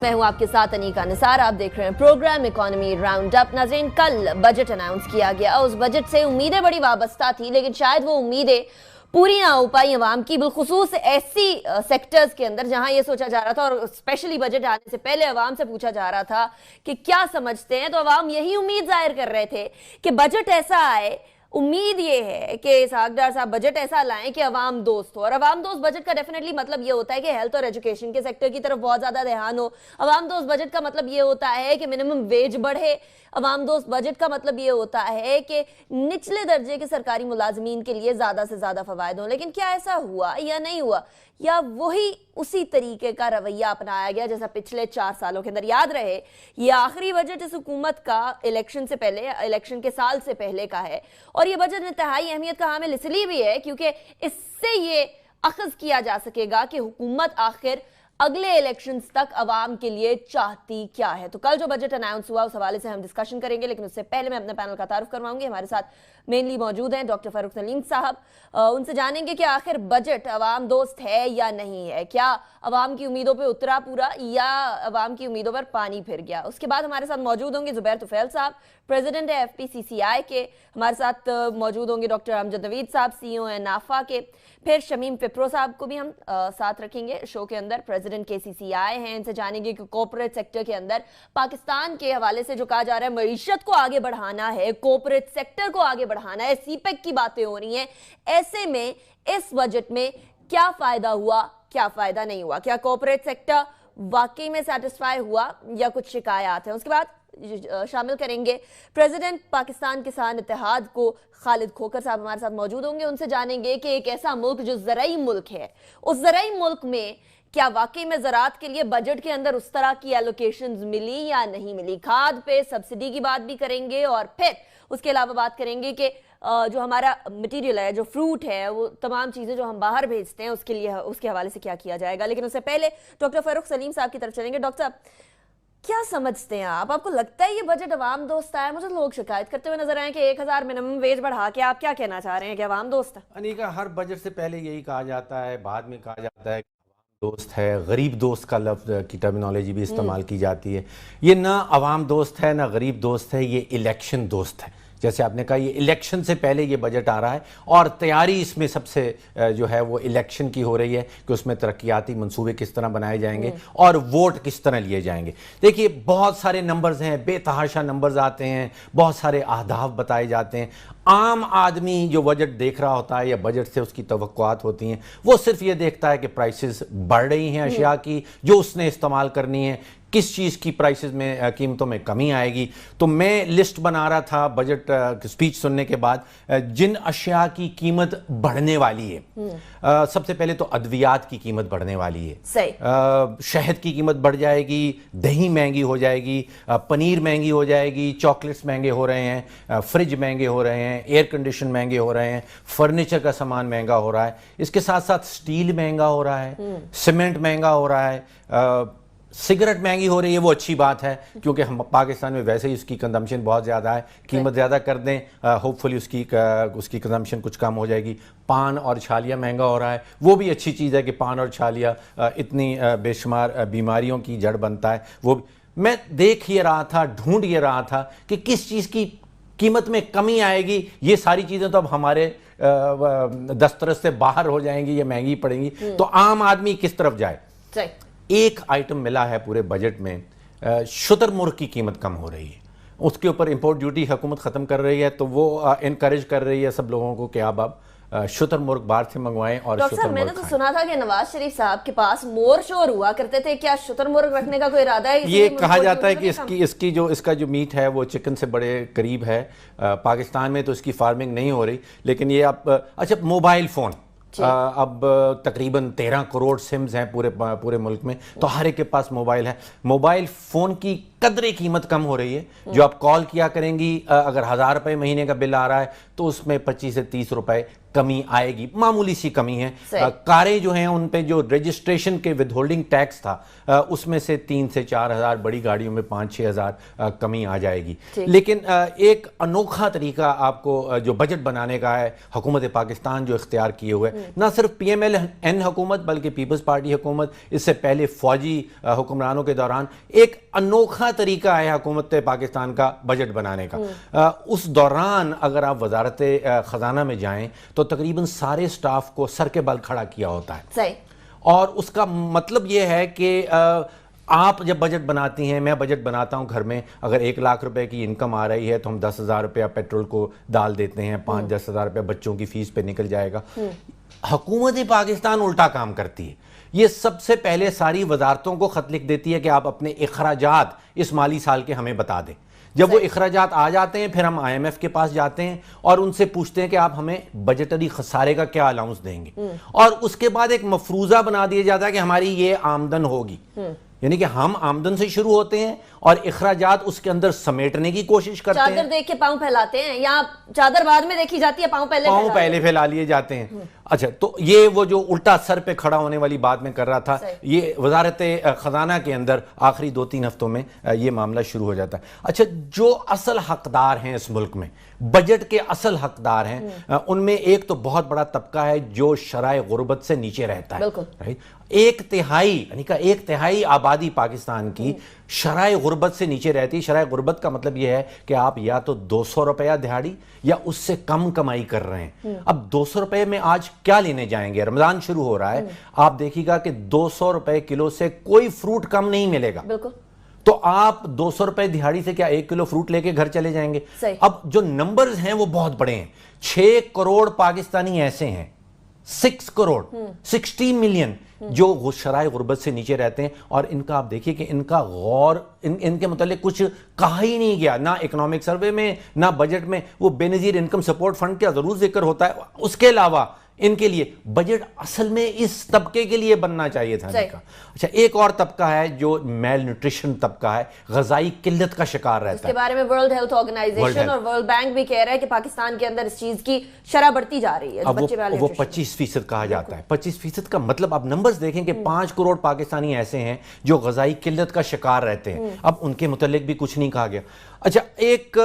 میں ہوں آپ کے ساتھ انیکا نثار. آپ دیکھ رہے ہیں پروگرام اکانومی راؤنڈ اپ. ناظرین, کل بجٹ اناؤنس کیا گیا. اس بجٹ سے امیدیں بڑی وابستہ تھی, لیکن شاید وہ امیدیں پوری نہ ہو پائی عوام کی, بالخصوص ایسی سیکٹرز کے اندر جہاں یہ سوچا جا رہا تھا, اور اسپیشلی بجٹ آنے سے پہلے عوام سے پوچھا جا رہا تھا کہ کیا سمجھتے ہیں, تو عوام یہی امید ظاہر کر رہے تھے کہ بجٹ ایسا آئے. امید یہ ہے کہ اسحاق ڈار صاحب بجٹ ایسا لائیں کہ عوام دوست ہو, اور عوام دوست بجٹ کا ڈیفینیٹلی مطلب یہ ہوتا ہے کہ ہیلتھ اور ایجوکیشن کے سیکٹر کی طرف بہت زیادہ دھیان ہو. عوام دوست بجٹ کا مطلب یہ ہوتا ہے کہ منیمم ویج بڑھے. عوام دوست بجٹ کا مطلب یہ ہوتا ہے کہ نچلے درجے کے سرکاری ملازمین کے لیے زیادہ سے زیادہ فوائد ہوں. لیکن کیا ایسا ہوا یا نہیں ہوا, یا وہی اسی طریقے کا رویہ اپنایا گیا جیسا پچھلے 4 سالوں کے اندر؟ یاد رہے, یہ آخری بجٹ اس حکومت کا الیکشن سے پہلے, الیکشن کے سال سے پہلے کا ہے, اور یہ بجٹ انتہائی اہمیت کا حامل اس لیے بھی ہے کیونکہ اس سے یہ اخذ کیا جا سکے گا کہ حکومت آخر اگلے الیکشنز تک عوام کے لیے چاہتی کیا ہے. تو کل جو بجٹ اناؤنس ہوا اس حوالے سے ہم ڈسکشن کریں گے, لیکن اس سے پہلے میں اپنے پینل کا تعارف کرواؤں گی. ہمارے ساتھ مینلی موجود ہیں ڈاکٹر فاروق سلیم صاحب. ان سے جانیں گے کہ آخر بجٹ عوام دوست ہے یا نہیں ہے, کیا عوام کی امیدوں پہ اترا پورا یا عوام کی امیدوں پر پانی پھر گیا. اس کے بعد ہمارے ساتھ موجود ہوں گے زبیر طفیل صاحب, پریزیڈنٹ ہے FPCCI کے. ہمارے ساتھ موجود ہوں گے ڈاکٹر امجد نوید صاحب, CEO ہیں نافا کے. پھر شمیم پپرو صاحب کو بھی ہم ساتھ رکھیں گے شو کے اندر, پریزیڈنٹ KCCI ہیں. ان سے جانیں گے کہ کارپوریٹ سیکٹر کے اندر پاکستان کے حوالے سے جو کہا جا رہا ہے معیشت کو آگے بڑھانا ہے, کارپوریٹ سیکٹر کو آگے بڑھانا ہے, CPEC کی باتیں ہو رہی ہیں. ایسے میں اس بجٹ میں کیا فائدہ ہوا, کیا فائدہ نہیں ہوا, کیا کارپوریٹ سیکٹر واقعی میں سیٹسفائی ہوا یا کچھ شکایات ہیں. اس کے بعد شامل کریں گے پریزیڈنٹ پاکستان کسان اتحاد کو, خالد کھوکر صاحب ہمارے ساتھ موجود ہوں گے. ان سے جانیں گے کہ ایک ایسا ملک جو زرعی ملک ہے, اس زرعی ملک میں کیا واقعی میں زراعت کے لیے بجٹ کے اندر اس طرح کی ایلوکیشنز ملی یا نہیں ملی. کھاد پہ سبسڈی کی بات بھی کریں گے, اور پھر اس کے علاوہ بات کریں گے کہ جو ہمارا مٹیریل ہے, جو فروٹ ہے, وہ تمام چیزیں جو ہم باہر بھیجتے ہیں اس کے لیے, اس کے حوالے سے کیا کیا جائے گا. لیکن اس سے پہلے ڈاکٹر فاروق سلیم صاحب کی طرف چلیں گے. ڈاکٹر صاحب, کیا سمجھتے ہیں آپ کو لگتا ہے یہ بجٹ عوام دوست آیا؟ مجھے لوگ شکایت کرتے ہوئے نظر آئے کہ 1000 منیمم ویج بڑھا کے آپ کیا کہنا چاہ رہے ہیں کہ عوام دوست ہے؟ انیکا, ہر بجٹ سے پہلے یہی کہا جاتا ہے, بعد میں کہا جاتا ہے کہ عوام دوست ہے. غریب دوست کا لفظ کی ٹرمینالوجی بھی استعمال کی جاتی ہے. یہ نہ عوام دوست ہے نہ غریب دوست ہے, یہ الیکشن دوست ہے. جیسے آپ نے کہا, یہ الیکشن سے پہلے یہ بجٹ آ رہا ہے, اور تیاری اس میں سب سے جو ہے وہ الیکشن کی ہو رہی ہے کہ اس میں ترقیاتی منصوبے کس طرح بنائے جائیں گے اور ووٹ کس طرح لیے جائیں گے. دیکھیے, بہت سارے نمبرز ہیں, بے تحاشا نمبرز آتے ہیں, بہت سارے اہداف بتائے جاتے ہیں. عام آدمی جو بجٹ دیکھ رہا ہوتا ہے یا بجٹ سے اس کی توقعات ہوتی ہیں, وہ صرف یہ دیکھتا ہے کہ پرائسز بڑھ رہی ہیں اشیاء کی جو اس نے استعمال کرنی ہے, کس چیز کی پرائسز میں, قیمتوں میں کمی آئے گی. تو میں لسٹ بنا رہا تھا بجٹ سپیچ سننے کے بعد, جن اشیاء کی قیمت بڑھنے والی ہے. سب سے پہلے تو ادویات کی قیمت بڑھنے والی ہے. شہد کی قیمت بڑھ جائے گی, دہی مہنگی ہو جائے گی, پنیر مہنگی ہو جائے گی, چاکلیٹس مہنگے ہو رہے ہیں, فریج مہنگے ہو رہے ہیں, ایئر کنڈیشن مہنگے ہو رہے ہیں, فرنیچر کا سامان مہنگا ہو رہا ہے. اس کے ساتھ ساتھ سٹیل مہنگا ہو رہا ہے, سیمنٹ مہنگا ہو رہا ہے, سگریٹ مہنگی ہو رہی ہے. وہ اچھی بات ہے کیونکہ ہم پاکستان میں ویسے ہی اس کی کنزمپشن بہت زیادہ ہے, قیمت زیادہ کر دیں, ہوپ فلی اس کی کنزمپشن کچھ کم ہو جائے گی. پان اور چھالیہ مہنگا ہو رہا ہے, وہ بھی اچھی چیز ہے کہ پان اور چھالیہ اتنی بے شمار بیماریوں کی جڑ بنتا ہے. وہ میں دیکھ یہ رہا تھا, ڈھونڈ یہ رہا تھا کہ کس چیز کی قیمت میں کمی آئے گی. یہ ساری چیزیں تو اب ہمارے دسترس سے باہر ہو جائیں گی, یہ مہنگی پڑیں گی, تو عام آدمی کس طرف جائے. ایک آئٹم ملا ہے پورے بجٹ میں, شتر مرغ کی قیمت کم ہو رہی ہے, اس کے اوپر امپورٹ ڈیوٹی حکومت ختم کر رہی ہے, تو وہ انکریج کر رہی ہے سب لوگوں کو کہ آپ شتر مرغ باہر سے منگوائیں اور شتر مرغ. میں نے تو سنا تھا کہ نواز شریف صاحب کے پاس مور شور ہوا کرتے تھے, کیا شتر مرغ رکھنے کا کوئی ارادہ ہے؟ یہ کہا جاتا ہے کہ اس کا جو میٹ ہے وہ چکن سے بڑے قریب ہے. پاکستان میں تو اس کی فارمنگ نہیں ہو رہی, لیکن یہ آپ اچھا, موبائل فون اب تقریباً 13 کروڑ سمز ہیں پورے ملک میں, تو ہر ایک کے پاس موبائل ہے. موبائل فون کی قدرے قیمت کم ہو رہی ہے. جو آپ کال کیا کریں گی, اگر 1000 روپے مہینے کا بل آ رہا ہے تو اس میں 25 سے 30 روپے کمی آئے گی, معمولی سی کمی ہے. کاریں جو ہیں ان پہ جو رجسٹریشن کے ود ہولڈنگ ٹیکس تھا اس میں سے 3 سے 4 ہزار, بڑی گاڑیوں میں 5-6 ہزار کمی آ جائے گی. لیکن ایک انوکھا طریقہ آپ کو جو بجٹ بنانے کا ہے حکومت پاکستان جو اختیار کیے ہوئے, نہ صرف پی ایم ایل این حکومت بلکہ پیپلز پارٹی حکومت, اس سے پہلے فوجی حکمرانوں کے دوران ایک انوکھا طریقہ ہے حکومت پاکستان کا بجٹ بنانے کا. اس دوران اگر آپ وزارت خزانہ میں جائیں تو تقریباً سارے سٹاف کو سر کے بل کھڑا کیا ہوتا ہے. صحیح. اور اس کا مطلب یہ ہے کہ آپ جب بجٹ بناتی ہیں, میں بجٹ بناتا ہوں گھر میں, اگر 1 لاکھ روپے کی انکم آ رہی ہے تو ہم 10,000 روپیہ پیٹرول کو ڈال دیتے ہیں, 5-10 ہزار روپیہ بچوں کی فیس پہ نکل جائے گا. حکومت پاکستان الٹا کام کرتی ہے. یہ سب سے پہلے ساری وزارتوں کو خط لکھ دیتی ہے کہ آپ اپنے اخراجات اس مالی سال کے ہمیں بتا دیں. جب وہ اخراجات آ جاتے ہیں پھر ہم آئی ایم ایف کے پاس جاتے ہیں اور ان سے پوچھتے ہیں کہ آپ ہمیں بجٹری خسارے کا کیا الاؤنس دیں گے, اور اس کے بعد ایک مفروضہ بنا دیا جاتا ہے کہ ہماری یہ آمدن ہوگی. یعنی کہ ہم آمدن سے شروع ہوتے ہیں اور اخراجات اس کے اندر سمیٹنے کی کوشش کرتے ہیں. چادر دیکھ کے پاؤں پھیلاتے ہیں, یا چادر بعد میں دیکھی جاتی ہے, پاؤں پہلے پھیلا لیے جاتے ہیں. اچھا, تو یہ وہ جو الٹا سر پہ کھڑا ہونے والی بات میں کر رہا تھا, یہ وزارت خزانہ کے اندر آخری 2-3 ہفتوں میں یہ معاملہ شروع ہو جاتا ہے. اچھا, جو اصل حقدار ہیں اس ملک میں, بجٹ کے اصل حقدار ہیں, ان میں ایک تو بہت بڑا طبقہ ہے جو شرائع غربت سے نیچے رہتا ہے. 1/3 یعنی کہ 1/3 آبادی پاکستان کی شرائع غربت سے نیچے رہتی ہے. شرائع غربت کا مطلب یہ ہے کہ آپ یا تو 200 روپیہ دہاڑی یا اس سے کم کمائی کر رہے ہیں. اب 200 روپے میں آج کیا لینے جائیں گے؟ رمضان شروع ہو رہا ہے, آپ دیکھیے گا کہ 200 روپے کلو سے کوئی فروٹ کم نہیں ملے گا. تو آپ 200 روپے دہاڑی سے کیا 1 کلو فروٹ لے کے گھر چلے جائیں گے؟ اب جو نمبرز ہیں وہ بہت بڑے ہیں. 6 کروڑ پاکستانی ایسے ہیں, 6 کروڑ 60 ملین جو شرائع غربت سے نیچے رہتے ہیں, اور ان کا آپ دیکھیے کہ ان کا غور ان کے متعلق کچھ کہا ہی نہیں گیا, نہ اکنامک سروے میں نہ بجٹ میں. وہ بے نظیر انکم سپورٹ فنڈ کا ضرور ذکر ہوتا ہے, اس کے علاوہ ان کے لیے بجٹ اصل میں اس طبقے کے لیے بننا چاہیے تھا. اچھا, ایک اور طبقہ ہے جو میل نیوٹریشن طبقہ ہے, غذائی قلت کا شکار رہتا ہے. اس کے بارے میں ورلڈ ہیلتھ آرگنائزیشن اور ورلڈ بینک بھی کہہ رہا ہے کہ پاکستان کے اندر اس چیز کی شرح بڑھتی جا رہی ہے. اب وہ 25% کہا جاتا ہے. 25% کا مطلب آپ نمبرز دیکھیں کہ 5 کروڑ پاکستانی ایسے ہیں جو غذائی قلت کا شکار رہتے ہیں. اب ان کے متعلق بھی کچھ نہیں کہا گیا. اچھا, ایک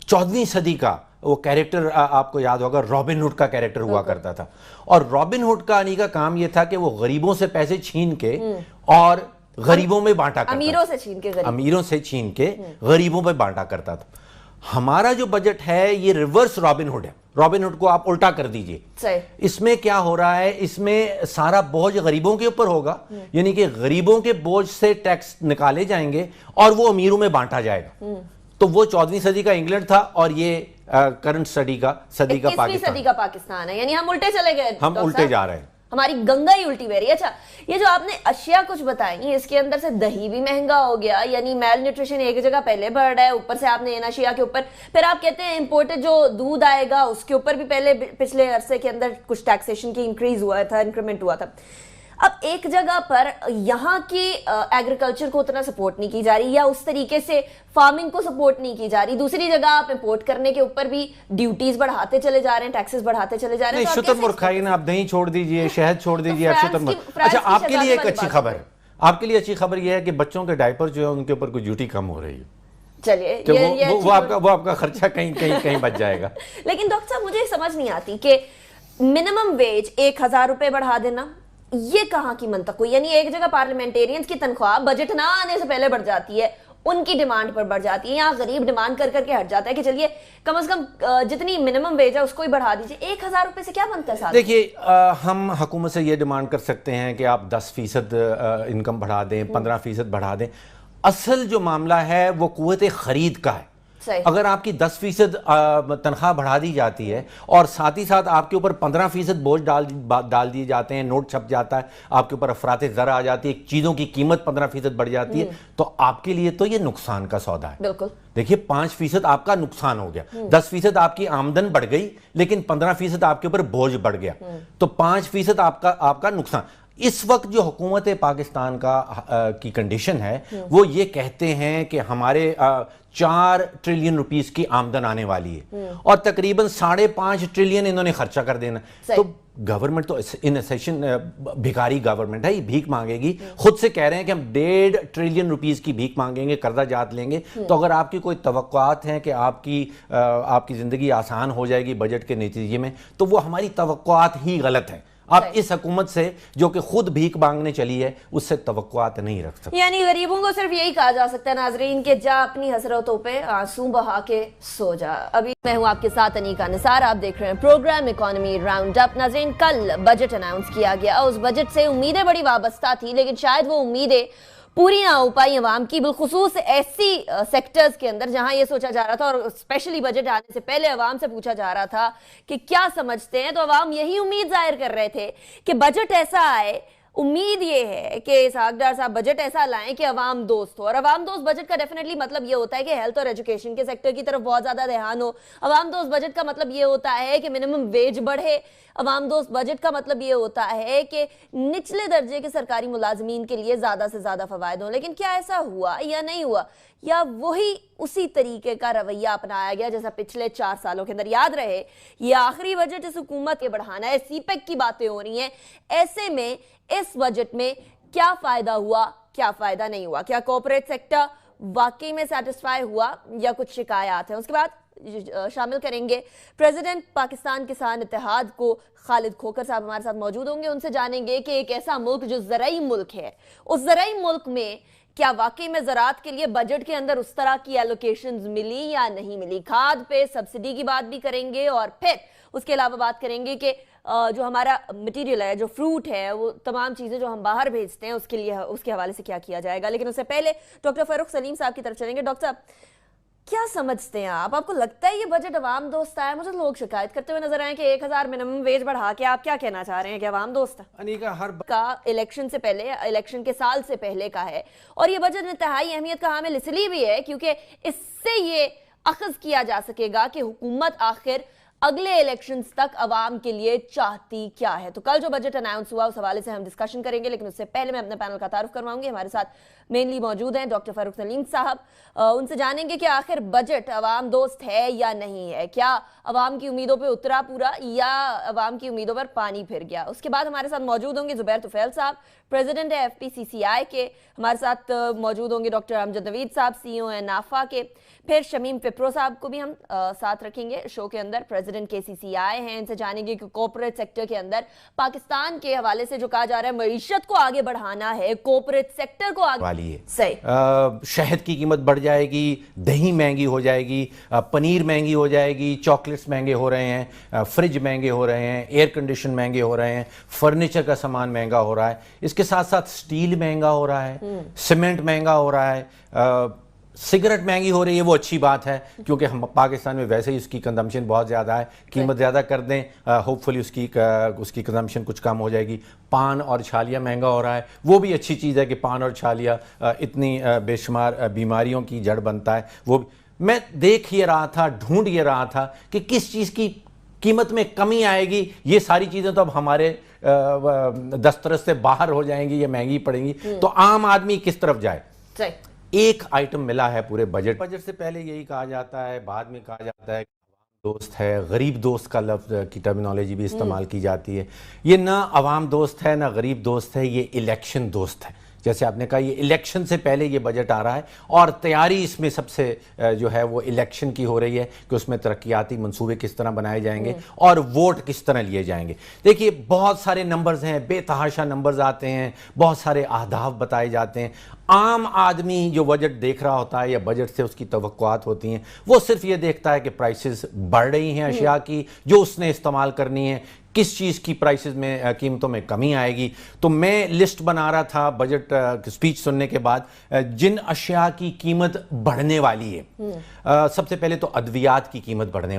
14ویں صدی کا وہ کیریکٹر آپ کو یاد ہوگا, رابن ہوڈ کا کیریکٹر ہوا کرتا تھا, اور رابن ہوڈ کا کا کام یہ تھا کہ وہ غریبوں سے پیسے چھین کے اور غریبوں میں بانٹا کرتا تھا. امیروں سے چھین کے غریبوں میں بانٹا کرتا تھا. ہمارا جو بجٹ ہے یہ ریورس رابن ہوڈ ہے. رابن ہوڈ کو آپ الٹا کر دیجئے. اس میں کیا ہو رہا ہے, اس میں سارا بوجھ غریبوں کے اوپر ہوگا, یعنی کہ غریبوں کے بوجھ سے ٹیکس نکالے جائیں گے اور وہ امیروں میں بانٹا جائے گا. تو وہ 14ویں صدی کا انگلینڈ تھا اور یہ کرنٹ صدی کا پاکستان ہے. یعنی ہم الٹے چلے گئے, ہم الٹے جا رہے ہیں, ہماری گنگا ہی الٹی بہ رہی ہے. اچھا, یہ جو آپ نے اشیاء کچھ بتائی اس کے اندر سے دہی بھی مہنگا ہو گیا, یعنی میل نیوٹریشن ایک جگہ پہلے بڑھ رہا ہے, اوپر سے آپ نے ان اشیاء کے اوپر پھر آپ کہتے ہیں امپورٹڈ جو دودھ آئے گا اس کے اوپر بھی پہلے پچھلے عرصے کے اندر کچھ ٹیکسیشن کی انکریز ہوا تھا, انکریمنٹ ہوا تھا. اب ایک جگہ پر یہاں کی ایگریکلچر کو اتنا سپورٹ نہیں کی جا رہی یا اس طریقے سے فارمنگ کو سپورٹ نہیں کی جا رہی, دوسری جگہ آپ امپورٹ کرنے کے اوپر بھی ڈیوٹیز بڑھاتے چلے جا رہے ہیں, ٹیکسز بڑھاتے چلے جا رہے ہیں. شتر مرغ کھائیے نا, آپ دہی چھوڑ دیجئے, شہد چھوڑ دیجئے, آپ شتر مرغ. اچھا, آپ کے لیے ایک اچھی خبر ہے, آپ کے لیے اچھی خبر یہ ہے کہ بچوں کے ڈائپر جو ہے ان کے اوپر کوئی ڈیوٹی کم ہو رہی ہے. چلیے, وہ آپ کا خرچہ کہیں بچ جائے گا. لیکن ڈاکٹر صاحب مجھے سمجھ نہیں آتی کہ منیمم ویج 1000 روپے بڑھا دینا یہ کہاں کی منطق ہوئی. یعنی ایک جگہ پارلیمنٹیرینز کی تنخواہ بجٹ نہ آنے سے پہلے بڑھ جاتی ہے, ان کی ڈیمانڈ پر بڑھ جاتی ہے, یہاں غریب ڈیمانڈ کر کے ہٹ جاتا ہے کہ چلیے کم از کم جتنی منیمم ویج ہے اس کو ہی بڑھا دیجئے. 1000 روپے سے کیا بنتا ہے سال؟ دیکھیے, ہم حکومت سے یہ ڈیمانڈ کر سکتے ہیں کہ آپ 10% انکم بڑھا دیں, 15% بڑھا دیں. اصل جو معاملہ ہے وہ قوت خرید کا ہے. اگر آپ کی 10% تنخواہ بڑھا دی جاتی ہے اور ساتھ ہی ساتھ آپ کے اوپر 15% بوجھ ڈال دیے جاتے ہیں, نوٹ چھپ جاتا ہے, آپ کے اوپر افراط زر آ جاتی ہے, چیزوں کی قیمت 15% بڑھ جاتی ہے, تو آپ کے لیے تو یہ نقصان کا سودا ہے. بالکل. دیکھیے, 5% آپ کا نقصان ہو گیا, 10% آپ کی آمدن بڑھ گئی لیکن 15% آپ کے اوپر بوجھ بڑھ گیا, تو 5% آپ کا نقصان. اس وقت جو حکومت پاکستان کی کنڈیشن ہے وہ یہ کہتے ہیں کہ ہمارے 4 ٹریلین روپیز کی آمدن آنے والی ہے اور تقریباً 5.5 ٹریلین انہوں نے خرچہ کر دینا. تو گورنمنٹ تو ان سیشن بھکاری گورنمنٹ ہے, یہ بھیک مانگے گی. خود سے کہہ رہے ہیں کہ ہم 1.5 ٹریلین روپیز کی بھیک مانگیں گے, قرضہ جات لیں گے. تو اگر آپ کی کوئی توقعات ہیں کہ آپ کی زندگی آسان ہو جائے گی بجٹ کے نتیجے میں, تو وہ ہماری توقعات ہی غلط ہیں. آپ اس حکومت سے جو کہ خود بھیک مانگنے چلی ہے اس سے توقعات نہیں رکھ سکتے. یعنی غریبوں کو صرف یہی کہا جا سکتا ہے ناظرین کہ جا اپنی حسرتوں پہ آنسو بہا کے سو جا. ابھی میں ہوں آپ کے ساتھ انیکا نثار, آپ دیکھ رہے ہیں پروگرام اکانومی راؤنڈ اپ. ناظرین, کل بجٹ اناؤنس کیا گیا, اس بجٹ سے امیدیں بڑی وابستہ تھی, لیکن شاید وہ امیدیں پوری نہ ہو پائی عوام کی, بالخصوص ایسی سیکٹرز کے اندر جہاں یہ سوچا جا رہا تھا, اور اسپیشلی بجٹ آنے سے پہلے عوام سے پوچھا جا رہا تھا کہ کیا سمجھتے ہیں, تو عوام یہی امید ظاہر کر رہے تھے کہ بجٹ ایسا آئے. امید یہ ہے کہ اسحاق ڈار صاحب بجٹ ایسا لائیں کہ عوام دوست ہو, اور عوام دوست بجٹ کا ڈیفینیٹلی مطلب یہ ہوتا ہے کہ ہیلتھ اور ایجوکیشن کے سیکٹر کی طرف بہت زیادہ دھیان ہو. عوام دوست بجٹ کا مطلب یہ ہوتا ہے کہ منیمم ویج بڑھے. عوام دوست بجٹ کا مطلب یہ ہوتا ہے کہ نچلے درجے کے سرکاری ملازمین کے لیے زیادہ سے زیادہ فوائد ہوں. لیکن کیا ایسا ہوا یا نہیں ہوا, یا وہی اسی طریقے کا رویہ اپنایا گیا جیسا پچھلے 4 سالوں کے اندر؟ یاد رہے یہ آخری بجٹ اس حکومت کے بڑھانا ہے, سی پیک کی باتیں ہو رہی ہیں. ایسے میں اس بجٹ میں کیا فائدہ ہوا, کیا فائدہ نہیں ہوا, کیا کارپوریٹ سیکٹر واقعی میں سیٹسفائی ہوا یا کچھ شکایات ہیں؟ اس کے بعد شامل کریں گے پریزیڈنٹ پاکستان کسان اتحاد کو خالد کھوکر صاحب ہمارے ساتھ موجود ہوں گے. ان سے جانیں گے کہ ایک ایسا ملک جو زرعی ملک ہے, اس زرعی ملک میں کیا واقعی میں زراعت کے لیے بجٹ کے اندر اس طرح کی ایلوکیشنز ملی یا نہیں ملی. کھاد پہ سبسڈی کی بات بھی کریں گے, اور پھر اس کے علاوہ بات کریں گے کہ جو ہمارا مٹیریل ہے, جو فروٹ ہے, وہ تمام چیزیں جو ہم باہر بھیجتے ہیں اس کے لیے اس کے حوالے سے کیا کیا جائے گا. لیکن اس سے پہلے ڈاکٹر فاروق سلیم صاحب کی طرف چلیں گے. ڈاکٹر صاحب, کیا سمجھتے ہیں آپ کو لگتا ہے یہ بجٹ عوام دوست آیا؟ مجھے لوگ شکایت کرتے ہوئے نظر آئے کہ 1000 منیمم ویج بڑھا کے آپ کیا کہنا چاہ رہے ہیں کہ عوام دوست کا الیکشن سے پہلے, الیکشن کے سال سے پہلے کا ہے, اور یہ بجٹ انتہائی اہمیت کا حامل اس لیے بھی ہے کیونکہ اس سے یہ اخذ کیا جا سکے گا کہ حکومت آخر اگلے الیکشنز تک عوام کے لیے چاہتی کیا ہے. تو کل جو بجٹ اناؤنس ہوا اس حوالے سے ہم ڈسکشن کریں گے, لیکن اس سے پہلے میں اپنے پینل کا تعارف کرواؤں گی. ہمارے ساتھ مینلی موجود ہیں ڈاکٹر فاروق سلیم صاحب. ان سے جانیں گے کہ آخر بجٹ عوام دوست ہے یا نہیں ہے, کیا عوام کی امیدوں پہ اترا پورا یا عوام کی امیدوں پر پانی پھر گیا. اس کے بعد ہمارے ساتھ موجود ہوں گے زبیر طفیل صاحب, پریزیڈنٹ ہے FPCCI کے. ہمارے ساتھ موجود ہوں گے ڈاکٹر امجد نوید صاحب, CEO ہیں نافا کے. پھر شمیم فپرو صاحب کو بھی ہم ساتھ رکھیں گے شو کے اندر, پریزیڈنٹ KCCI ہیں. ان سے جانیں گے کہ کارپوریٹ سیکٹر کے اندر پاکستان کے حوالے سے جو کہا جا رہا ہے معیشت کو آگے بڑھانا ہے, کارپوریٹ سیکٹر کو آگے شہد کی قیمت بڑھ جائے گی, دہی مہنگی ہو جائے گی, پنیر مہنگی ہو جائے گی, چاکلیٹس مہنگے ہو رہے ہیں, فریج مہنگے ہو رہے ہیں, ایئر کنڈیشن مہنگے ہو رہے ہیں, فرنیچر کا سامان مہنگا ہو رہا ہے, اس کے ساتھ ساتھ سٹیل مہنگا ہو رہا ہے, سیمنٹ مہنگا ہو رہا ہے, سگریٹ مہنگی ہو رہی ہے. وہ اچھی بات ہے کیونکہ ہم پاکستان میں ویسے ہی اس کی کنزمپشن بہت زیادہ ہے, قیمت زیادہ کر دیں ہوپ فلی اس کی کنزمپشن کچھ کم ہو جائے گی. پان اور چھالیاں مہنگا ہو رہا ہے, وہ بھی اچھی چیز ہے کہ پان اور چھالیاں اتنی بے شمار بیماریوں کی جڑ بنتا ہے. وہ میں دیکھ یہ رہا تھا, ڈھونڈ یہ رہا تھا کہ کس چیز کی قیمت میں کمی آئے گی. یہ ساری چیزیں تو اب ہمارے دسترس سے باہر ہو جائیں گی, یہ مہنگی پڑیں گی, تو عام آدمی کس طرف جائے؟ ایک آئٹم ملا ہے پورے بجٹ سے پہلے یہی کہا جاتا ہے, بعد میں کہا جاتا ہے کہ عوام دوست ہے, غریب دوست کا لفظ کی ٹرمینالوجی بھی استعمال کی جاتی ہے. یہ نہ عوام دوست ہے نہ غریب دوست ہے, یہ الیکشن دوست ہے. جیسے آپ نے کہا یہ الیکشن سے پہلے یہ بجٹ آ رہا ہے, اور تیاری اس میں سب سے جو ہے وہ الیکشن کی ہو رہی ہے کہ اس میں ترقیاتی منصوبے کس طرح بنائے جائیں گے اور ووٹ کس طرح لیے جائیں گے. دیکھیے بہت سارے نمبرز ہیں, بے تحاشا نمبرز آتے ہیں, بہت سارے اہداف بتائے جاتے ہیں. عام آدمی جو بجٹ دیکھ رہا ہوتا ہے یا بجٹ سے اس کی توقعات ہوتی ہیں, وہ صرف یہ دیکھتا ہے کہ پرائسز بڑھ رہی ہیں اشیاء کی جو اس نے استعمال کرنی ہے, کس چیز کی پرائسز میں قیمتوں میں کمی آئے گی. تو میں لسٹ بنا رہا تھا بجٹ سپیچ سننے کے بعد جن اشیاء کی قیمت بڑھنے والی ہے. سب سے پہلے تو ادویات کی قیمت بڑھنے